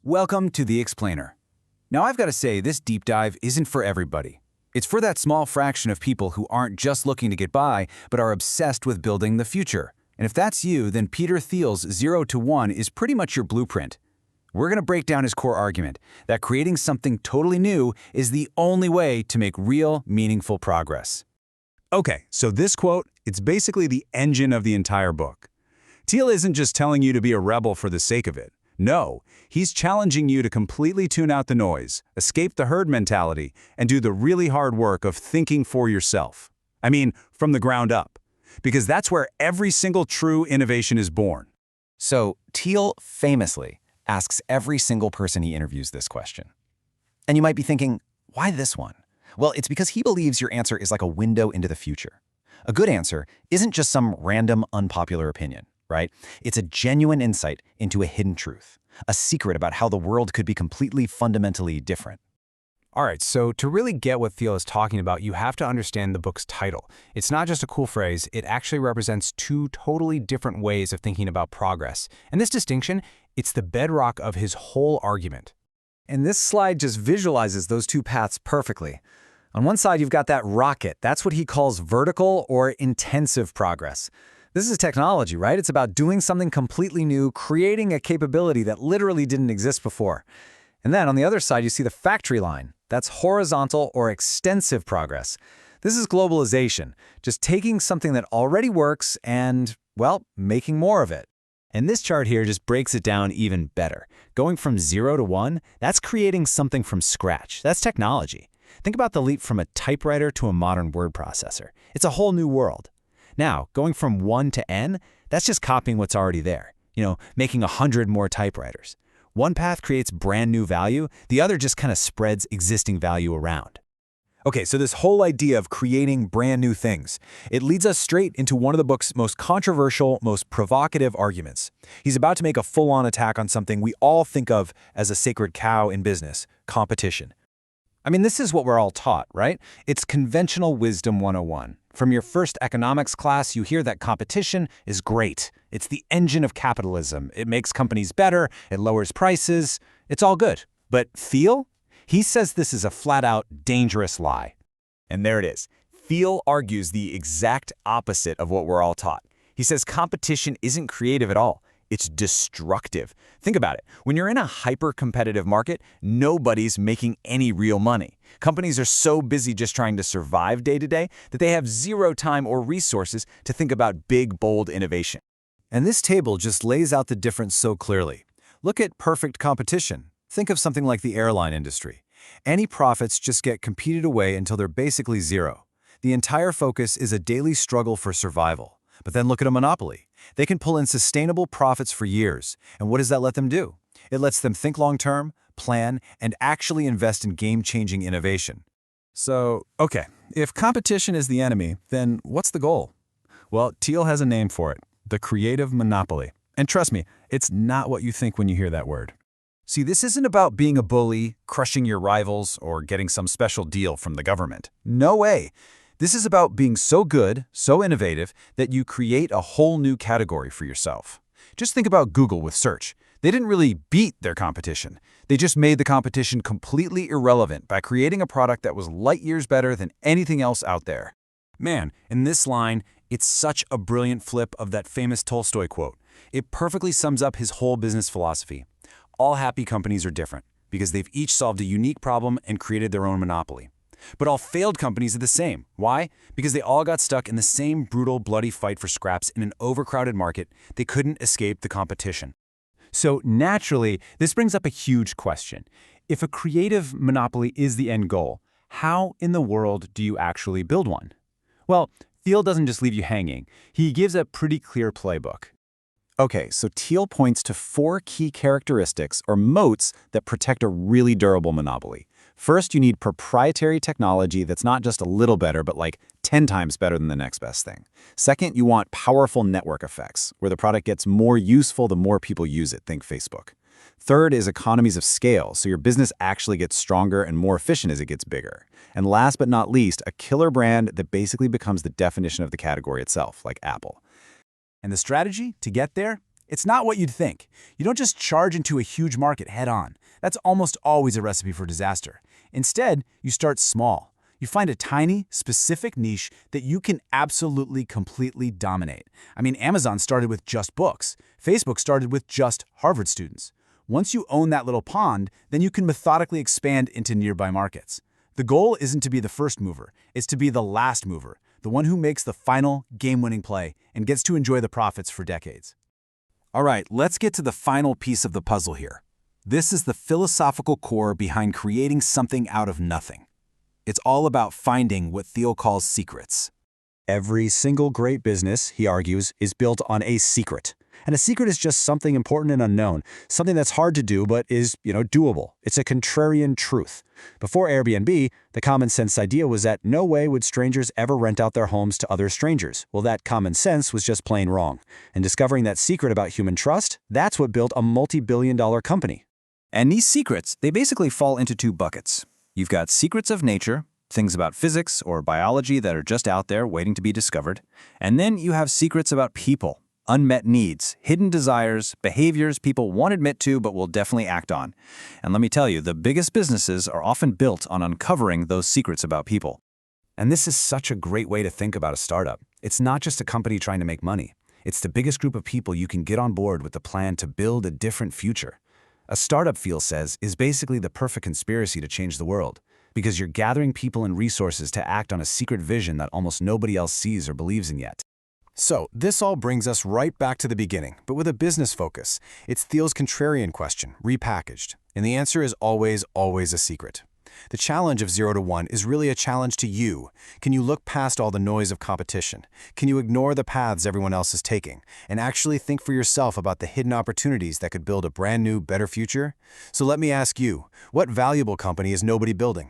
Welcome to The Explainer. Now I've got to say, this deep dive isn't for everybody. It's for that small fraction of people who aren't just looking to get by, but are obsessed with building the future. And if that's you, then Peter Thiel's 0 to 1 is pretty much your blueprint. We're going to break down his core argument that creating something totally new is the only way to make real, meaningful progress. Okay, so this quote, it's basically the engine of the entire book. Thiel isn't just telling you to be a rebel for the sake of it. No, he's challenging you to completely tune out the noise, escape the herd mentality, and do the really hard work of thinking for yourself. I mean, from the ground up. Because that's where every single true innovation is born. So Thiel famously asks every single person he interviews this question. And you might be thinking, why this one? Well, it's because he believes your answer is like a window into the future. A good answer isn't just some random, unpopular opinion, right? It's a genuine insight into a hidden truth, a secret about how the world could be completely fundamentally different. All right, so to really get what Thiel is talking about, you have to understand the book's title. It's not just a cool phrase, it actually represents two totally different ways of thinking about progress. And this distinction, it's the bedrock of his whole argument. And this slide just visualizes those two paths perfectly. On one side, you've got that rocket. That's what he calls vertical or intensive progress. This is technology, right? It's about doing something completely new, creating a capability that literally didn't exist before. And then on the other side, you see the factory line. That's horizontal or extensive progress. This is globalization, just taking something that already works and, well, making more of it. And this chart here just breaks it down even better. Going from 0 to 1, that's creating something from scratch. That's technology. Think about the leap from a typewriter to a modern word processor. It's a whole new world. Now, going from 1 to n, that's just copying what's already there. Making 100 more typewriters. One path creates brand new value, the other just kind of spreads existing value around. Okay, so this whole idea of creating brand new things, it leads us straight into one of the book's most controversial, most provocative arguments. He's about to make a full-on attack on something we all think of as a sacred cow in business, competition. I mean, this is what we're all taught, right? It's conventional wisdom 101. From your first economics class, you hear that competition is great. It's the engine of capitalism. It makes companies better, it lowers prices, it's all good. But Thiel? He says this is a flat-out dangerous lie. And there it is. Thiel argues the exact opposite of what we're all taught. He says competition isn't creative at all. It's destructive. Think about it. When you're in a hyper-competitive market, nobody's making any real money. Companies are so busy just trying to survive day to day that they have zero time or resources to think about big, bold innovation. And this table just lays out the difference so clearly. Look at perfect competition. Think of something like the airline industry. Any profits just get competed away until they're basically zero. The entire focus is a daily struggle for survival. But then look at a monopoly. They can pull in sustainable profits for years. And what does that let them do? It lets them think long-term, plan, and actually invest in game-changing innovation. So, okay, if competition is the enemy, then what's the goal? Well, Thiel has a name for it, the creative monopoly. And trust me, it's not what you think when you hear that word. See, this isn't about being a bully, crushing your rivals, or getting some special deal from the government. No way. This is about being so good, so innovative, that you create a whole new category for yourself. Just think about Google with search. They didn't really beat their competition. They just made the competition completely irrelevant by creating a product that was light years better than anything else out there. Man, in this line, it's such a brilliant flip of that famous Tolstoy quote. It perfectly sums up his whole business philosophy. All happy companies are different because they've each solved a unique problem and created their own monopoly. But all failed companies are the same. Why? Because they all got stuck in the same brutal, bloody fight for scraps in an overcrowded market. They couldn't escape the competition. So naturally, this brings up a huge question. If a creative monopoly is the end goal, how in the world do you actually build one? Well, Thiel doesn't just leave you hanging. He gives a pretty clear playbook. Okay, so Thiel points to 4 key characteristics or moats that protect a really durable monopoly. First, you need proprietary technology that's not just a little better, but like 10 times better than the next best thing. Second, you want powerful network effects, where the product gets more useful the more people use it, think Facebook. Third is economies of scale, so your business actually gets stronger and more efficient as it gets bigger. And last but not least, a killer brand that basically becomes the definition of the category itself, like Apple. And the strategy to get there? It's not what you'd think. You don't just charge into a huge market head-on. That's almost always a recipe for disaster. Instead, you start small. You find a tiny, specific niche that you can absolutely, completely dominate. I mean, Amazon started with just books. Facebook started with just Harvard students. Once you own that little pond, then you can methodically expand into nearby markets. The goal isn't to be the first mover, it's to be the last mover, the one who makes the final, game-winning play and gets to enjoy the profits for decades. All right, let's get to the final piece of the puzzle here. This is the philosophical core behind creating something out of nothing. It's all about finding what Thiel calls secrets. Every single great business, he argues, is built on a secret. And a secret is just something important and unknown, something that's hard to do but is, doable. It's a contrarian truth. Before Airbnb, the common sense idea was that no way would strangers ever rent out their homes to other strangers. Well, that common sense was just plain wrong. And discovering that secret about human trust, that's what built a multi-billion-dollar company. And these secrets, they basically fall into two buckets. You've got secrets of nature, things about physics or biology that are just out there waiting to be discovered. And then you have secrets about people. Unmet needs, hidden desires, behaviors people won't admit to but will definitely act on. And let me tell you, the biggest businesses are often built on uncovering those secrets about people. And this is such a great way to think about a startup. It's not just a company trying to make money. It's the biggest group of people you can get on board with the plan to build a different future. A startup, Thiel says, is basically the perfect conspiracy to change the world, because you're gathering people and resources to act on a secret vision that almost nobody else sees or believes in yet. So, this all brings us right back to the beginning, but with a business focus. It's Thiel's contrarian question, repackaged. And the answer is always, always a secret. The challenge of 0 to 1 is really a challenge to you. Can you look past all the noise of competition? Can you ignore the paths everyone else is taking and actually think for yourself about the hidden opportunities that could build a brand new, better future? So let me ask you, what valuable company is nobody building?